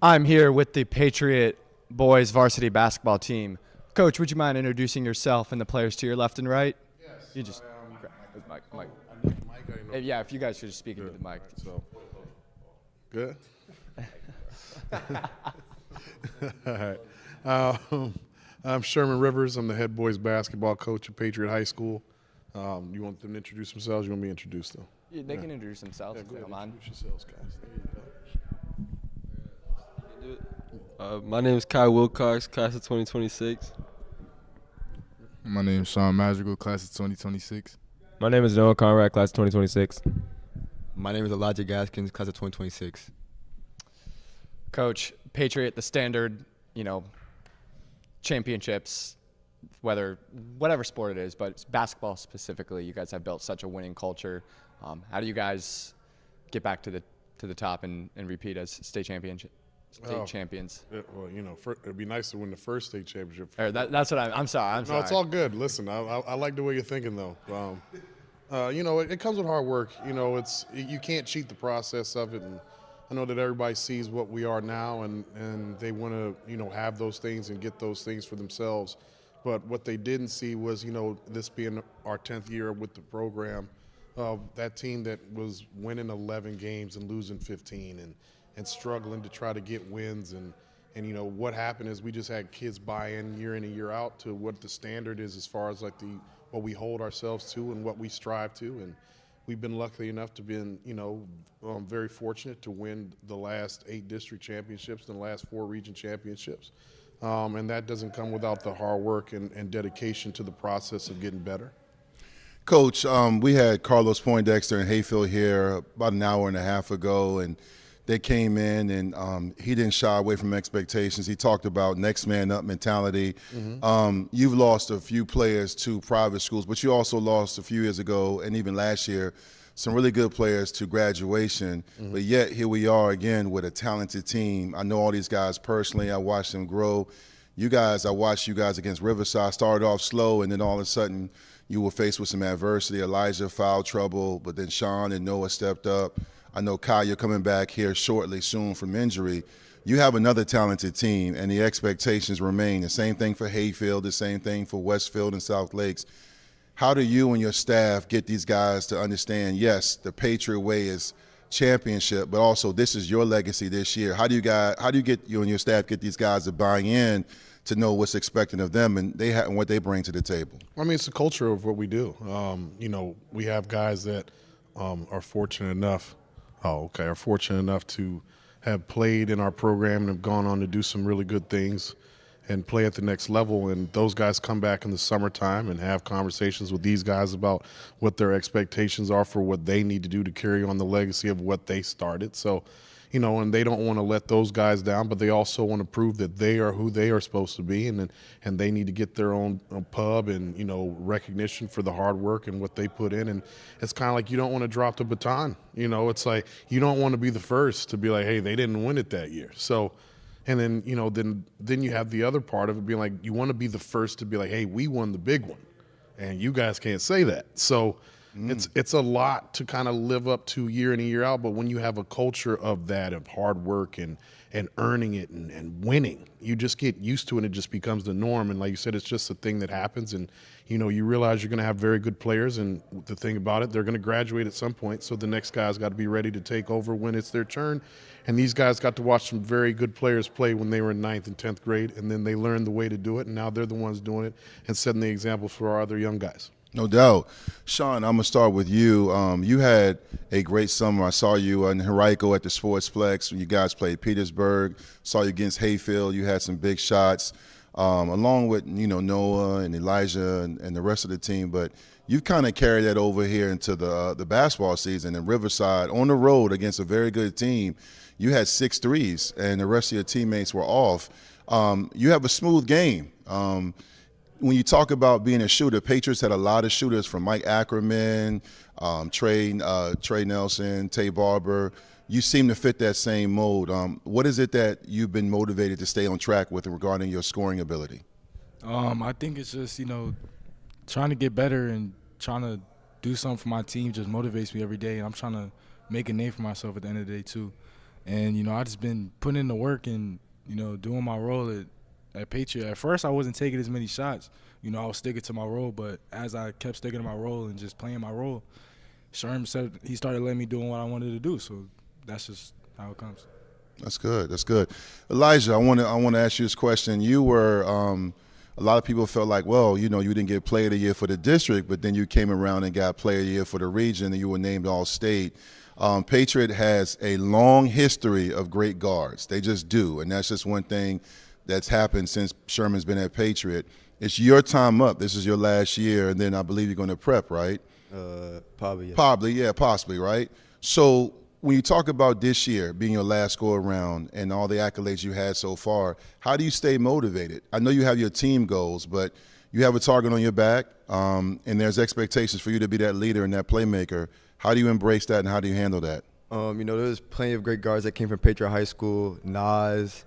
I'm here with the Patriot Boys varsity basketball team. Coach, would you mind introducing yourself and the players to your left and right? Yes. You just grab the mic. I need the mic. I didn't know. Yeah, if you guys could just speak into Good. the mic. So, good. All right. I'm Sherman Rivers. I'm the head boys basketball coach at Patriot High School. You want them to introduce themselves? You want me to introduce them? Yeah, they can introduce themselves if Go they ahead. don't mind. Introduce yourselves, guys. There you go. My name is Kai Wilcox, class of 2026. My name is Sean Madrigal, class of 2026. My name is Noah Conrad, class of 2026. My name is Elijah Gaskins, class of 2026. Coach, Patriot, the standard, championships, whatever sport it is, but basketball specifically, you guys have built such a winning culture. How do you guys get back to the top and repeat as state champions? It'd be nice to win the first state championship. That's what I'm sorry. No, it's all good. Listen, I like the way you're thinking, though. It comes with hard work. You can't cheat the process of it. And I know that everybody sees what we are now, and they want to, have those things and get those things for themselves. But what they didn't see was, this being our 10th year with the program, that team that was winning 11 games and losing 15 and struggling to try to get wins. And what happened is we just had kids buy in and year out to what the standard is as far as what we hold ourselves to and what we strive to. And we've been lucky enough to be very fortunate to win the last 8 district championships and the last 4 region championships. And that doesn't come without the hard work and dedication to the process of getting better. Coach, we had Carlos Poindexter and Hayfield here about an hour and a half ago, and they came in and he didn't shy away from expectations. He talked about next man up mentality. Mm-hmm. You've lost a few players to private schools, but you also lost a few years ago and even last year some really good players to graduation. Mm-hmm. But yet here we are again with a talented team. I know all these guys personally. I watched them grow. I watched you guys against Riverside. Started off slow, and then all of a sudden you were faced with some adversity. Elijah foul trouble, but then Sean and Noah stepped up. I know, Kai, you're coming back here soon from injury. You have another talented team, and the expectations remain. The same thing for Hayfield, the same thing for Westfield and South Lakes. How do you and your staff get these guys to understand, yes, the Patriot way is championship, but also this is your legacy this year? How do you get you and your staff get these guys to buy in to know what's expected of them and what they bring to the table? I mean, it's the culture of what we do. We have guys that are fortunate enough to have played in our program and have gone on to do some really good things and play at the next level. And those guys come back in the summertime and have conversations with these guys about what their expectations are for what they need to do to carry on the legacy of what they started. So, and they don't want to let those guys down, but they also want to prove that they are who they are supposed to be, and they need to get their own pub and, recognition for the hard work and what they put in. And it's kind of like you don't want to drop the baton. It's like you don't want to be the first to be like, hey, they didn't win it that year. So, and then, then you have the other part of it being like you want to be the first to be like, hey, we won the big one, and you guys can't say that. So it's a lot to kind of live up to year in and year out, but when you have a culture of that, of hard work and earning it and winning, you just get used to it and it just becomes the norm. And like you said, it's just a thing that happens, and you realize you're going to have very good players, and the thing about it, they're going to graduate at some point, so the next guy's got to be ready to take over when it's their turn. And these guys got to watch some very good players play when they were in 9th and 10th grade, and then they learned the way to do it, and now they're the ones doing it and setting the example for our other young guys. No doubt. Sean, I'm going to start with you. You had a great summer. I saw you in Henrico at the Sportsplex when you guys played Petersburg. Saw you against Hayfield. You had some big shots, along with, Noah and Elijah and the rest of the team. But you've kind of carried that over here into the basketball season in Riverside on the road against a very good team. You had 6 threes, and the rest of your teammates were off. You have a smooth game. When you talk about being a shooter, Patriots had a lot of shooters from Mike Ackerman, Trey Nelson, Tay Barber. You seem to fit that same mold. What is it that you've been motivated to stay on track with regarding your scoring ability? I think it's just, trying to get better and trying to do something for my team just motivates me every day, and I'm trying to make a name for myself at the end of the day too. And, I just been putting in the work and, doing my role at Patriot. At first, I wasn't taking as many shots. I was sticking to my role, but as I kept sticking to my role and just playing my role, Sherm said he started letting me do what I wanted to do. So that's just how it comes. That's good. That's good. Elijah, I want to ask you this question. You were a lot of people felt like, well, you didn't get Player of the Year for the district, but then you came around and got Player of the Year for the region, and you were named All-State. Patriot has a long history of great guards. They just do, and that's just one thing that's happened since Sherman's been at Patriot. It's your time up. This is your last year, and then I believe you're going to prep, right? Probably, yes. Probably, yeah, possibly, right? So when you talk about this year being your last go-around and all the accolades you had so far, how do you stay motivated? I know you have your team goals, but you have a target on your back, and there's expectations for you to be that leader and that playmaker. How do you embrace that, and how do you handle that? There's plenty of great guards that came from Patriot High School, Nas,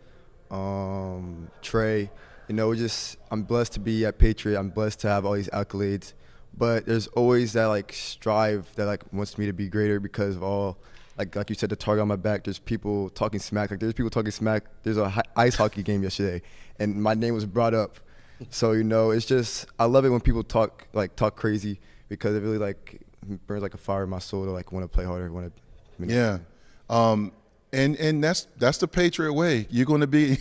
Trey. I'm blessed to be at Patriot. I'm blessed to have all these accolades. But there's always that, strive that, wants me to be greater because of all – like you said, the target on my back, there's people talking smack. There's people talking smack. There's a ice hockey game yesterday, and my name was brought up. So, it's just I love it when people talk crazy because it really, burns a fire in my soul to, want to play harder. Yeah. And that's the Patriot way. You're going to be,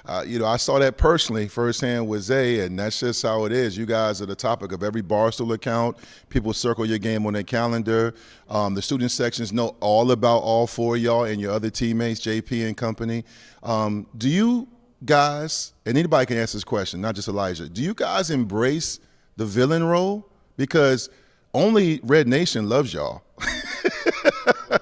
I saw that personally firsthand with Zay, and that's just how it is. You guys are the topic of every Barstool account. People circle your game on their calendar. The student sections know all about all four of y'all and your other teammates, JP and company. Do you guys, and anybody can answer this question, not just Elijah, do you guys embrace the villain role? Because only Red Nation loves y'all.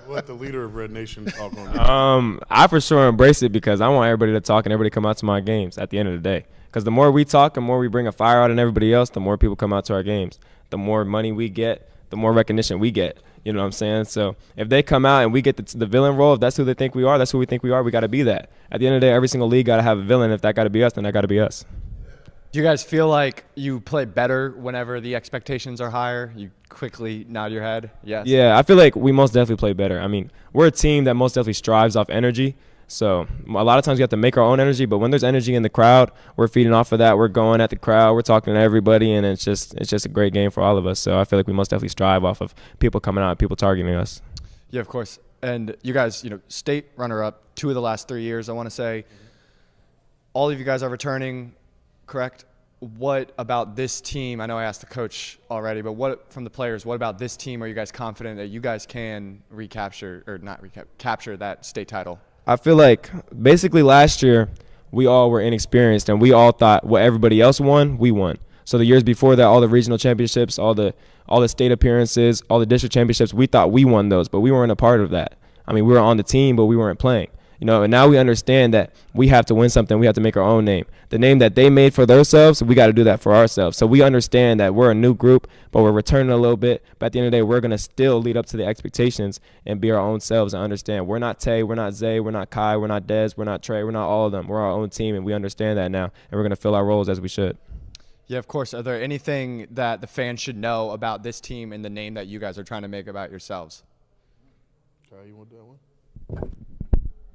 Let the leader of Red Nation talk on that. I for sure embrace it because I want everybody to talk and everybody to come out to my games at the end of the day. Because the more we talk and more we bring a fire out in everybody else, the more people come out to our games. The more money we get, the more recognition we get. You know what I'm saying? So if they come out and we get the villain role, if that's who they think we are, that's who we think we are, we got to be that. At the end of the day, every single league got to have a villain. If that got to be us, then that got to be us. Do you guys feel like you play better whenever the expectations are higher? You quickly nod your head? Yes. Yeah, I feel like we most definitely play better. I mean, we're a team that most definitely strives off energy. So a lot of times we have to make our own energy, but when there's energy in the crowd, we're feeding off of that. We're going at the crowd. We're talking to everybody, and it's just a great game for all of us. So I feel like we most definitely strive off of people coming out, people targeting us. Yeah, of course. And you guys, state runner-up 2 of the last 3 years, I want to say. All of you guys are returning, correct? What about this team? I know I asked the coach already, but what from the players, what about this team are you guys confident that you guys can capture that state title? I feel like basically last year we all were inexperienced and we all thought what everybody else won, we won. So the years before that, all the regional championships, all the state appearances, all the district championships, we thought we won those, but we weren't a part of that. I mean, we were on the team, but we weren't playing. And now we understand that we have to win something. We have to make our own name. The name that they made for themselves, we got to do that for ourselves. So we understand that we're a new group, but we're returning a little bit. But at the end of the day, we're going to still lead up to the expectations and be our own selves and understand we're not Tay, we're not Zay, we're not Kai, we're not Dez, we're not Trey, we're not all of them. We're our own team, and we understand that now, and we're going to fill our roles as we should. Yeah, of course. Are there anything that the fans should know about this team and the name that you guys are trying to make about yourselves? Kai, you want that one?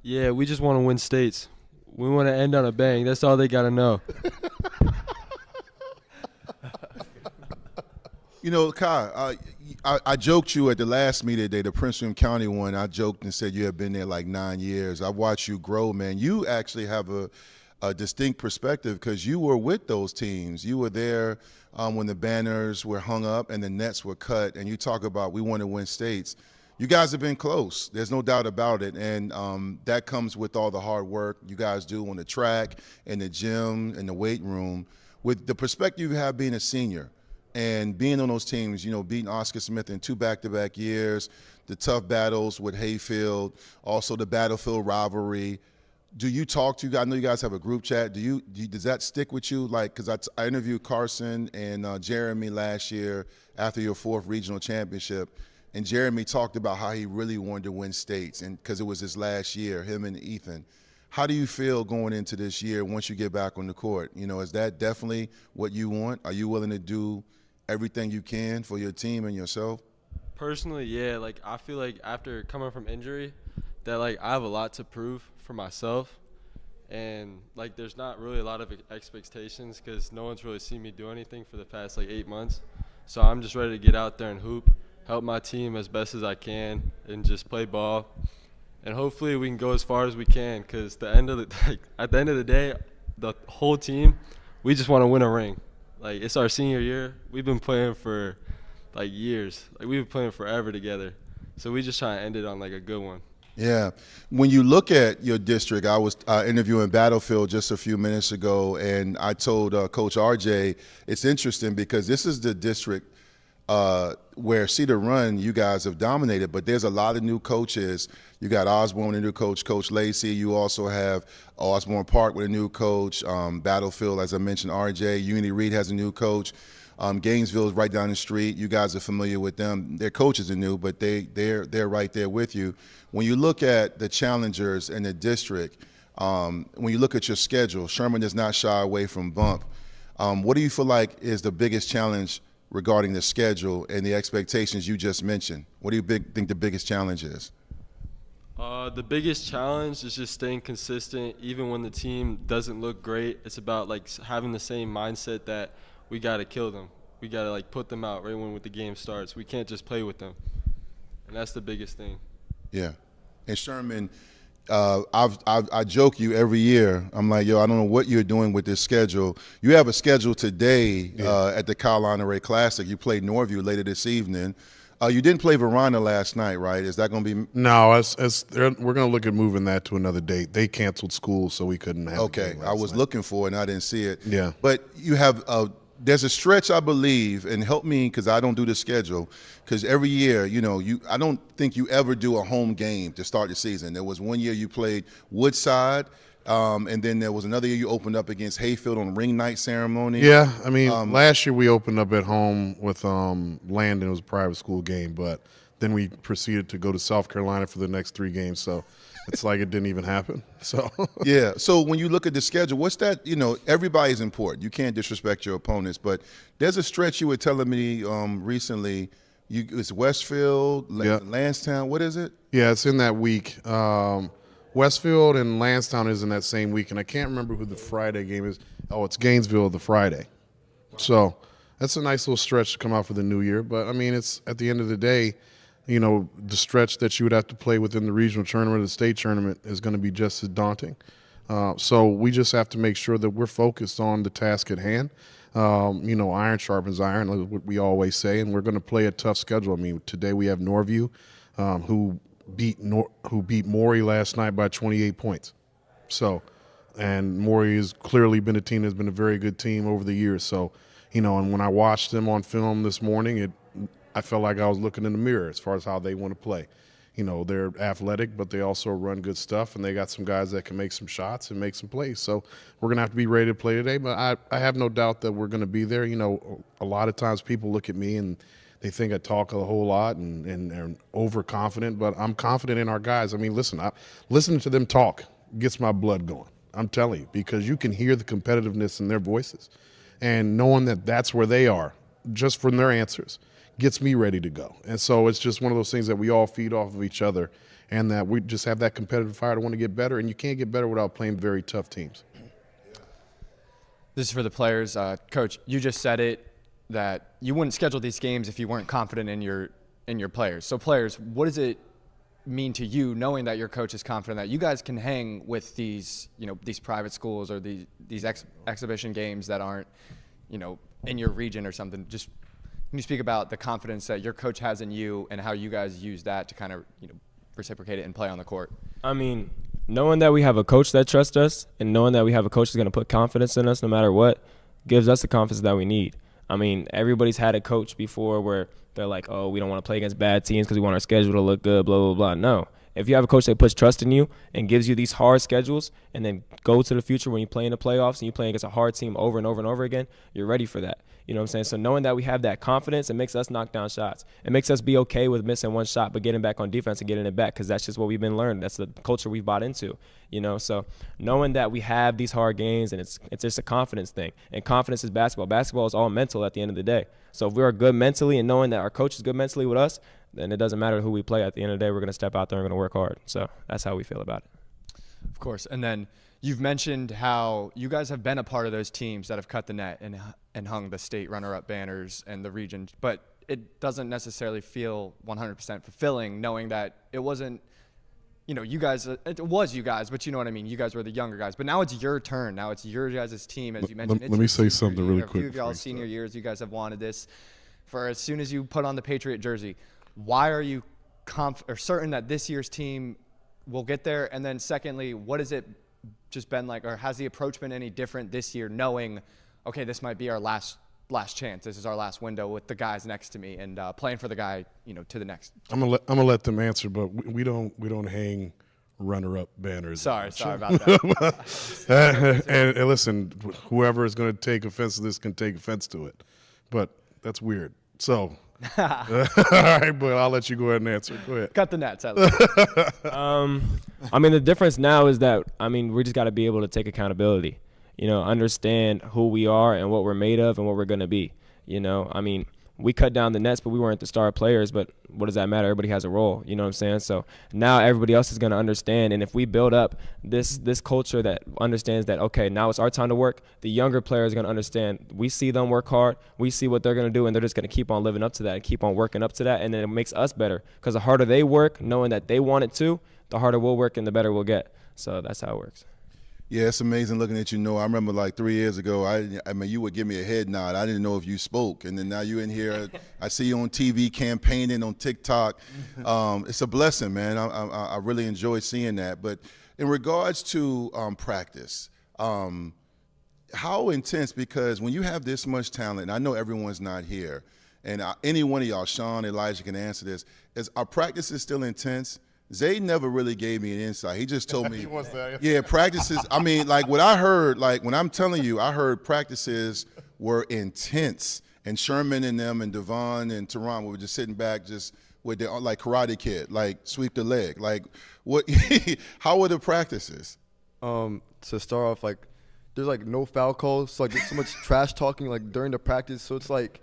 Yeah, we just want to win states. We want to end on a bang. That's all they got to know. Kai, I joked you at the last meeting today, the Prince William County one. I joked and said you have been there like 9 years. I've watched you grow, man. You actually have a distinct perspective because you were with those teams. You were there when the banners were hung up and the nets were cut, and you talk about we want to win states. You guys have been close. There's no doubt about it, and that comes with all the hard work you guys do on the track, in the gym, in the weight room. With the perspective you have being a senior and being on those teams, beating Oscar Smith in 2 back-to-back years, the tough battles with Hayfield, also the battlefield rivalry. Do you talk to you guys? I know you guys have a group chat. Does that stick with you? Because I interviewed Carson and Jeremy last year after your 4th regional championship. And Jeremy talked about how he really wanted to win states, and because it was his last year, him and Ethan. How do you feel going into this year once you get back on the court? Is that definitely what you want? Are you willing to do everything you can for your team and yourself? Personally, yeah. I feel like after coming from injury, that like I have a lot to prove for myself, and like there's not really a lot of expectations because no one's really seen me do anything for the past like 8 months. So I'm just ready to get out there and hoop, help my team as best as I can, and just play ball. And hopefully we can go as far as we can because at the end of the day, the whole team, we just want to win a ring. Like, it's our senior year. We've been playing for like years. Like, we've been playing forever together. So we just try to end it on like a good one. Yeah. When you look at your district, I was interviewing Battlefield just a few minutes ago, and I told Coach RJ, it's interesting because this is the district where Cedar Run, you guys have dominated, but there's a lot of new coaches. You got Osborne, a new coach, Coach Lacey. You also have Osborne Park with a new coach. Battlefield, as I mentioned, RJ. Unity Reed has a new coach. Gainesville is right down the street. You guys are familiar with them. Their coaches are new, but they're right there with you. When you look at the challengers in the district, when you look at your schedule, Sherman does not shy away from bump. What do you feel like is the biggest challenge regarding the schedule and the expectations you just mentioned? What do you think the biggest challenge is? The biggest challenge is just staying consistent even when the team doesn't look great. It's about like having the same mindset that we got to kill them. We got to like put them out right when the game starts. We can't just play with them. And that's the biggest thing. Yeah. And Sherman, I joke you every year. I'm like, yo, I don't know what you're doing with this schedule. You have a schedule today at the Kyle Honoré Classic. You played Norview later this evening. You didn't play Verona last night, right? Is that going to be? No, we're going to look at moving that to another date. They canceled school, so we couldn't have. Okay, I was looking for it and I didn't see it. Yeah. But you have there's a stretch, I believe, and help me because I don't do the schedule. Because every year, I don't think you ever do a home game to start the season. There was one year you played Woodside, and then there was another year you opened up against Hayfield on ring night ceremony. Yeah, I mean, last year we opened up at home with Landon. It was a private school game, but then we proceeded to go to South Carolina for the next 3 games. So it's like it didn't even happen. So yeah. So when you look at the schedule, what's that? Everybody's important. You can't disrespect your opponents, but there's a stretch you were telling me recently. It's Westfield, Lansdowne. What is it? Yeah, it's in that week. Westfield and Lansdowne is in that same week, and I can't remember who the Friday game is. Oh, it's Gainesville the Friday. So that's a nice little stretch to come out for the new year. But, I mean, it's at the end of the day, the stretch that you would have to play within the regional tournament or the state tournament is going to be just as daunting. So we just have to make sure that we're focused on the task at hand. Iron sharpens iron, like what we always say, and we're going to play a tough schedule. I mean, today we have Norview, who beat Maury last night by 28 points. So, and Maury has clearly been a team that's been a very good team over the years. So, and when I watched them on film this morning, I felt like I was looking in the mirror as far as how they want to play. They're athletic, but they also run good stuff, and they got some guys that can make some shots and make some plays. So we're going to have to be ready to play today, but I have no doubt that we're going to be there. A lot of times people look at me and they think I talk a whole lot and are overconfident, but I'm confident in our guys. I mean, listening to them talk gets my blood going. I'm telling you, because you can hear the competitiveness in their voices, and knowing that that's where they are just from their answers gets me ready to go. And so it's just one of those things that we all feed off of each other, and that we just have that competitive fire to want to get better, and you can't get better without playing very tough teams. This is for the players. Coach, you just said it, that you wouldn't schedule these games if you weren't confident in your players. So players, what does it mean to you knowing that your coach is confident that you guys can hang with these private schools or these exhibition games that aren't in your region or something? Just can you speak about the confidence that your coach has in you and how you guys use that to kind of reciprocate it and play on the court? I mean, knowing that we have a coach that trusts us and knowing that we have a coach that's going to put confidence in us no matter what gives us the confidence that we need. I mean, everybody's had a coach before where they're like, oh, we don't want to play against bad teams because we want our schedule to look good, blah, blah, blah. No. If you have a coach that puts trust in you and gives you these hard schedules and then go to the future when you play in the playoffs and you play against a hard team over and over and over again, you're ready for that. You know what I'm saying? So knowing that we have that confidence, it makes us knock down shots. It makes us be okay with missing one shot but getting back on defense and getting it back, because that's just what we've been learning. That's the culture we've bought into, you know? So knowing that we have these hard games, and it's just a confidence thing. And confidence is basketball. Basketball is all mental at the end of the day. So if we are good mentally and knowing that our coach is good mentally with us, then it doesn't matter who we play. At the end of the day, we're going to step out there and we're going to work hard. So that's how we feel about it. Of course. And then you've mentioned how you guys have been a part of those teams that have cut the net and hung the state runner-up banners and the region, but it doesn't necessarily feel 100% fulfilling knowing that it wasn't, you know, you guys, it was you guys, but you know what I mean? You guys were the younger guys, but now it's your turn. Now it's your guys' team, as you mentioned. Let me say something really quick. A few of y'all's senior years, you guys have wanted this for as soon as you put on the Patriot jersey. Why are you certain that this year's team will get there? And then secondly, what has it just been like, or has the approach been any different this year, knowing, okay, this might be our last chance. This is our last window with the guys next to me, and playing for the guy, you know, to the next. I'm gonna let them answer, but we don't hang runner-up banners. Sorry about that. and listen, whoever is going to take offense to this can take offense to it, but that's weird. So, all right, but I'll let you go ahead and answer. Go ahead. Cut the nets at least. I mean, the difference now is that, I mean, we just got to be able to take accountability, you know, understand who we are and what we're made of and what we're going to be. You know, I mean, we cut down the nets, but we weren't the star players, but what does that matter? Everybody has a role, you know what I'm saying? So now everybody else is going to understand, and if we build up this culture that understands that, okay, now it's our time to work, the younger players are going to understand. We see them work hard, we see what they're going to do, and they're just going to keep on living up to that and keep on working up to that, and then it makes us better, because the harder they work, knowing that they want it too, the harder we'll work and the better we'll get. So that's how it works. Yeah, it's amazing looking at you. I remember like 3 years ago, I mean, you would give me a head nod. I didn't know if you spoke. And then now you're in here. I see you on TV campaigning on TikTok. It's a blessing, man. I really enjoy seeing that. But in regards to practice, how intense, because when you have this much talent, and I know everyone's not here, and any one of y'all, Sean, Elijah, can answer this, is our practice is still intense? Zay never really gave me an insight. He just told me, yeah, practices. I mean, like what I heard, like when I'm telling you, I heard practices were intense. And Sherman and them and Devon and Teron were just sitting back just with their, like Karate Kid, like sweep the leg. Like what, how were the practices? To start off, like, there's like no foul calls. So, like, there's so much trash talking like during the practice. So it's like,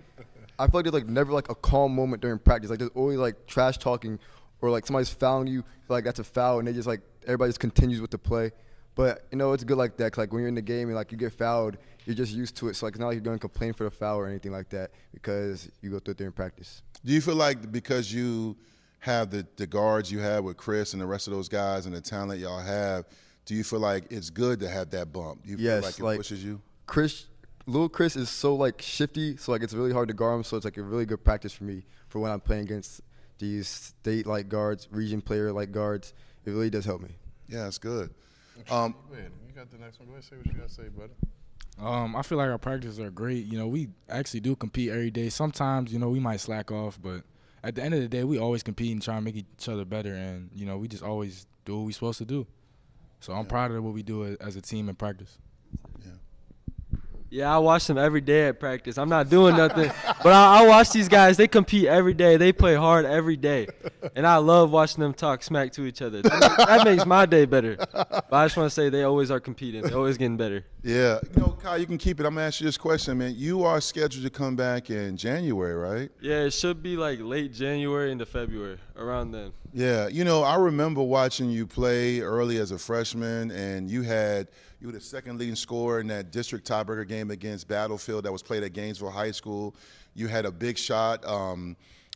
I feel like there's like never like a calm moment during practice. Like there's always like trash talking. Or like somebody's fouling you, feel like that's a foul, and they just like everybody just continues with the play. But you know it's good like that. 'Cause, like when you're in the game and like you get fouled, you're just used to it. So like it's not like you're going to complain for the foul or anything like that because you go through it during practice. Do you feel like because you have the guards you have with Chris and the rest of those guys and the talent y'all have, do you feel like it's good to have that bump? Do you feel like it pushes you? Little Chris is so like shifty, so like it's really hard to guard him. So it's like a really good practice for me for when I'm playing against these state-like guards, region player-like guards. It really does help me. Yeah, it's good. Go ahead. You got the next one. Go ahead, say what you got to say, buddy. I feel like our practices are great. You know, we actually do compete every day. Sometimes, you know, we might slack off, but at the end of the day, we always compete and try and make each other better. And, you know, we just always do what we're supposed to do. So I'm proud of what we do as a team in practice. Yeah, I watch them every day at practice. I'm not doing nothing, but I watch these guys. They compete every day. They play hard every day, and I love watching them talk smack to each other. That makes my day better. But I just want to say they always are competing. They're always getting better. Yeah. You know, Kyle, you can keep it. I'm going to ask you this question, man. You are scheduled to come back in January, right? Yeah, it should be like late January into February, around then. Yeah. You know, I remember watching you play early as a freshman, and you were the second leading scorer in that district tiebreaker game against Battlefield that was played at Gainesville High School. You had a big shot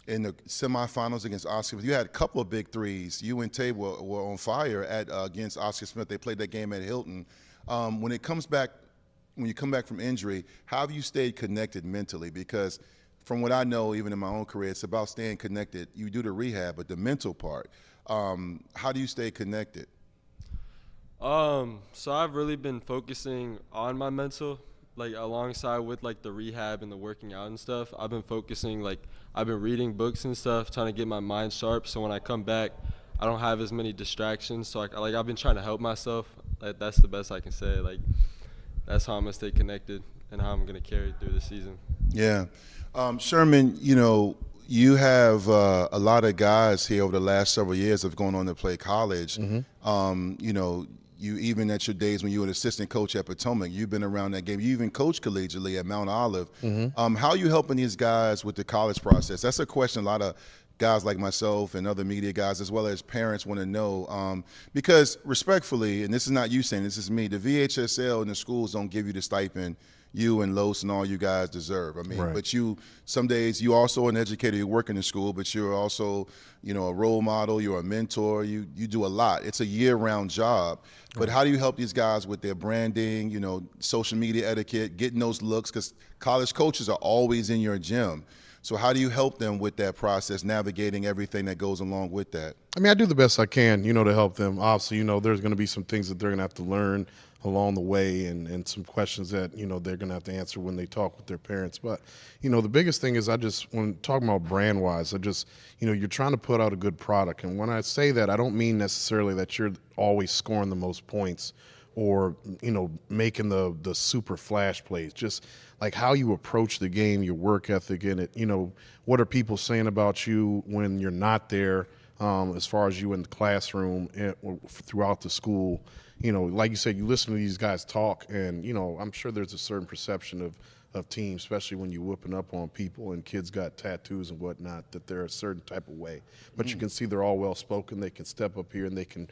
in the semifinals against Oscar. You had a couple of big threes. You and Tay were on fire against Oscar Smith. They played that game at Hilton. When you come back from injury, how have you stayed connected mentally? Because from what I know, even in my own career, it's about staying connected. You do the rehab, but the mental part, how do you stay connected? So I've really been focusing on my mental, like alongside with like the rehab and the working out and stuff. I've been focusing, like I've been reading books and stuff, trying to get my mind sharp. So when I come back, I don't have as many distractions. So I've been trying to help myself. Like that's the best I can say. Like that's how I'm gonna stay connected and how I'm gonna carry it through the season. Yeah. Sherman, you have a lot of guys here over the last several years have gone on to play college. You even at your days when you were an assistant coach at Potomac, you've been around that game. You even coached collegiately at Mount Olive. How are you helping these guys with the college process? That's a question a lot of guys like myself and other media guys, as well as parents, want to know. Because respectfully, and this is not you saying, this is me, the VHSL and the schools don't give you the stipend you and Los and all you guys deserve. I mean, Right. but some days you also an educator, you work in the school, but you're also, a role model, you're a mentor, you do a lot. It's a year-round job. But how do you help these guys with their branding, social media etiquette, getting those looks? Because college coaches are always in your gym. So how do you help them with that process, navigating everything that goes along with that? I mean, I do the best I can, to help them. Obviously, there's going to be some things that they're going to have to learn along the way and some questions that, they're going to have to answer when they talk with their parents. But, the biggest thing is when talking about brand-wise, you're trying to put out a good product. And when I say that, I don't mean necessarily that you're always scoring the most points or, making the super flash plays. Just like how you approach the game, your work ethic in it, what are people saying about you when you're not there, as far as you in the classroom or throughout the school. Like you said, you listen to these guys talk, and I'm sure there's a certain perception of teams, especially when you're whooping up on people and kids got tattoos and whatnot, that they're a certain type of way. But you can see they're all well spoken. They can step up here and they can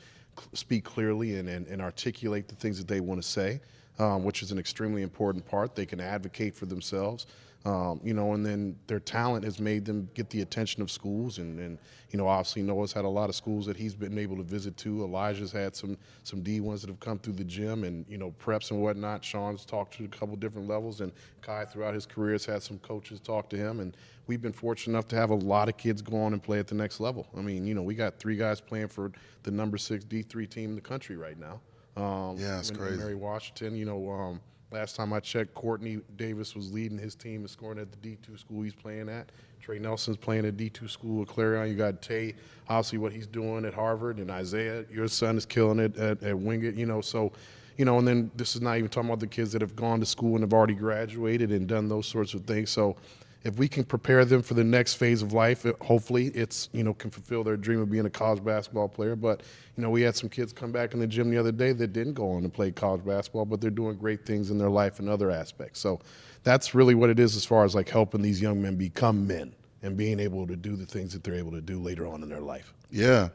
speak clearly and articulate the things that they want to say, which is an extremely important part. They can advocate for themselves. And then their talent has made them get the attention of schools. And obviously Noah's had a lot of schools that he's been able to visit to. Elijah's had some D1s that have come through the gym and, preps and whatnot. Sean's talked to a couple different levels, and Kai throughout his career has had some coaches talk to him. And we've been fortunate enough to have a lot of kids go on and play at the next level. I mean, we got 3 guys playing for the number 6 D3 team in the country right now. Yeah, it's crazy. Mary Washington, last time I checked, Courtney Davis was leading his team and scoring at the D2 school he's playing at. Trey Nelson's playing at D2 school at Clarion. You got Tay, obviously what he's doing at Harvard, and Isaiah, your son, is killing it at Wingate, So, and then this is not even talking about the kids that have gone to school and have already graduated and done those sorts of things. So if we can prepare them for the next phase of life, hopefully it's, can fulfill their dream of being a college basketball player. But, we had some kids come back in the gym the other day that didn't go on and play college basketball, but they're doing great things in their life in other aspects. So that's really what it is as far as like helping these young men become men and being able to do the things that they're able to do later on in their life. Yeah.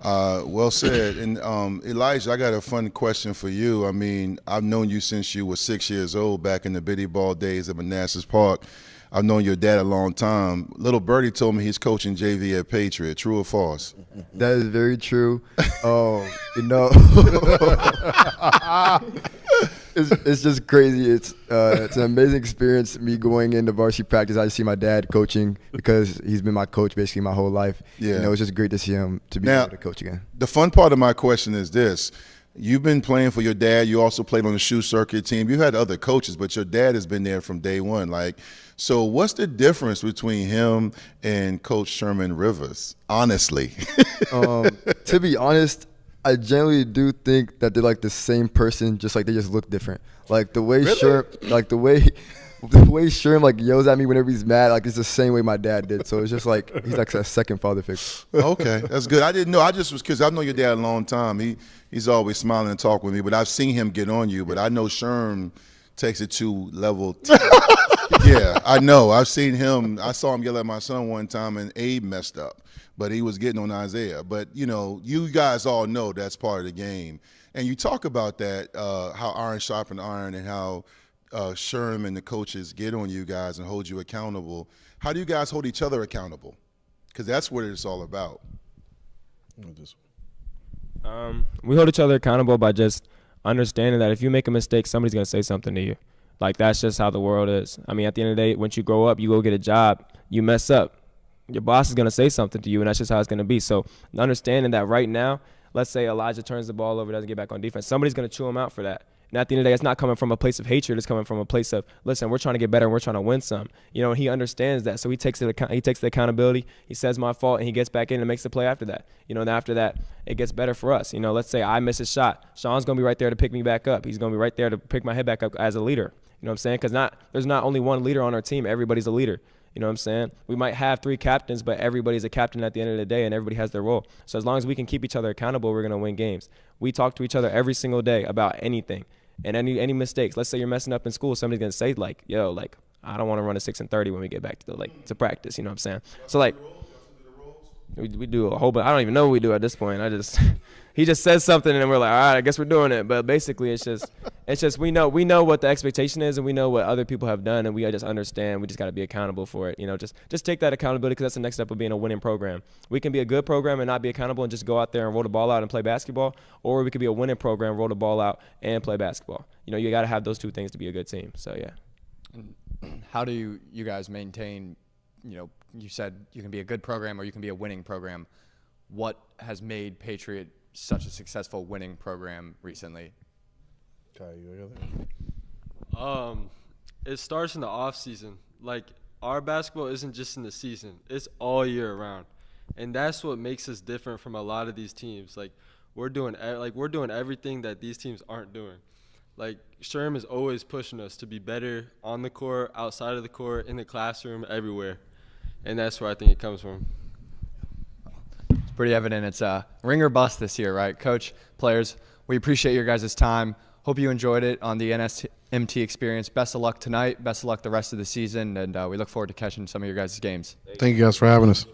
Well said. And Elijah, I got a fun question for you. I mean, I've known you since you were 6 years old back in the Biddy Ball days at Manassas Park. I've known your dad a long time. Little Birdie told me he's coaching JV at Patriot. True or false? That is very true. It's just crazy. It's an amazing experience. Me going into varsity practice, I just see my dad coaching because he's been my coach basically my whole life. Yeah. It's just great to see him to be Now, able to coach again. The fun part of my question is this. You've been playing for your dad. You also played on the shoe circuit team. You've had other coaches, but your dad has been there from day one. So what's the difference between him and Coach Sherman Rivers, honestly? To be honest, I generally do think that they're like the same person, just like they just look different. Like the way Really? the way Sherm like yells at me whenever he's mad, like it's the same way my dad did. So it's just like he's like a second father figure. Okay, that's good. I didn't know. I just was because I've known your dad a long time. He's always smiling and talking with me, but I've seen him get on you. But I know Sherm takes it to level 10. Yeah, I know. I've seen him. I saw him yell at my son one time, and Abe messed up, but he was getting on Isaiah. But you guys all know that's part of the game, and you talk about that how iron sharpened iron, and how Sherm and the coaches get on you guys and hold you accountable. How do you guys hold each other accountable? Because that's what it's all about. We hold each other accountable by just understanding that if you make a mistake, somebody's going to say something to you. Like, that's just how the world is. I mean, at the end of the day, once you grow up, you go get a job, you mess up, your boss is going to say something to you, and that's just how it's going to be. So understanding that right now, let's say Elijah turns the ball over, doesn't get back on defense, somebody's going to chew him out for that. And at the end of the day, it's not coming from a place of hatred. It's coming from a place of, listen, we're trying to get better and we're trying to win some. You know, and he understands that. So he takes the accountability. He says my fault, and he gets back in and makes the play after that. You know, and after that, it gets better for us. You know, let's say I miss a shot. Sean's going to be right there to pick me back up. He's going to be right there to pick my head back up as a leader. You know what I'm saying? Because there's not only one leader on our team. Everybody's a leader. You know what I'm saying? We might have 3 captains, but everybody's a captain at the end of the day, and everybody has their role. So as long as we can keep each other accountable, we're going to win games. We talk to each other every single day about anything and any mistakes. Let's say you're messing up in school. Somebody's going to say, like, yo, like, I don't want to run a 6-30 when we get back to practice. You know what I'm saying? So, like, we do a whole bunch. I don't even know what we do at this point. He just says something, and we're like, all right, I guess we're doing it. But basically, it's just we know what the expectation is, and we know what other people have done, and we just understand. We just got to be accountable for it. You know, just take that accountability, because that's the next step of being a winning program. We can be a good program and not be accountable and just go out there and roll the ball out and play basketball, or we could be a winning program, roll the ball out and play basketball. You know, you got to have those 2 things to be a good team. So yeah. And how do you guys maintain? You know, you said you can be a good program or you can be a winning program. What has made Patriot such a successful winning program recently? It starts in the off season. Like, our basketball isn't just in the season; it's all year round, and that's what makes us different from a lot of these teams. Like, we're doing everything that these teams aren't doing. Like, Sherm is always pushing us to be better on the court, outside of the court, in the classroom, everywhere, and that's where I think it comes from. It's pretty evident. It's ring or bust this year, right? Coach, players, we appreciate your guys' time. Hope you enjoyed it on the NSMT experience. Best of luck tonight. Best of luck the rest of the season, and we look forward to catching some of your guys' games. Thank you guys for having us.